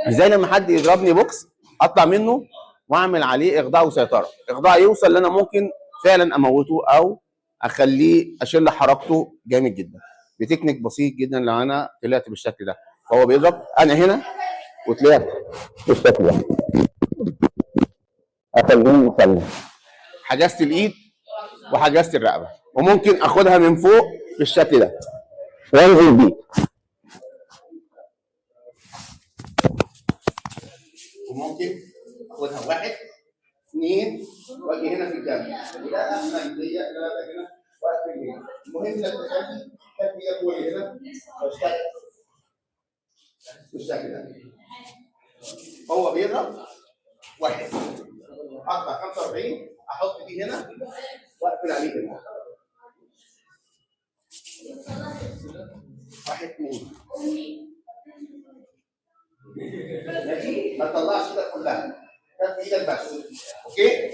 ازاي لما حد يضربني بوكس اطلع منه واعمل عليه اخضاع وسيطره، اخضاع يوصل ان انا ممكن فعلا اموته او اخليه اشل حركته جامد جدا بتكنيك بسيط جدا. لو انا طلعت بالشكل ده فهو بيضرب، انا هنا وطلعت بالشكل ده اخليه مسلم، حجزت الايد وحجزت الرقبه، وممكن اخدها من فوق بالشكل ده وانزل بيه، وممكن اخدها واحد اثنين واجي هنا في الجنب، وده احسن ليا ان انا ابقى هنا واقف هنا. المهم انك تخلي كفي جوه هنا واشتغل بالشكل ده. هو بيضرب واحد، اقطع 45 احط دي هنا واقفل عليه هنا. واحد اثنين ماشي، ما تطلعش ايدك كلها، كف ايدك بس. اوكي؟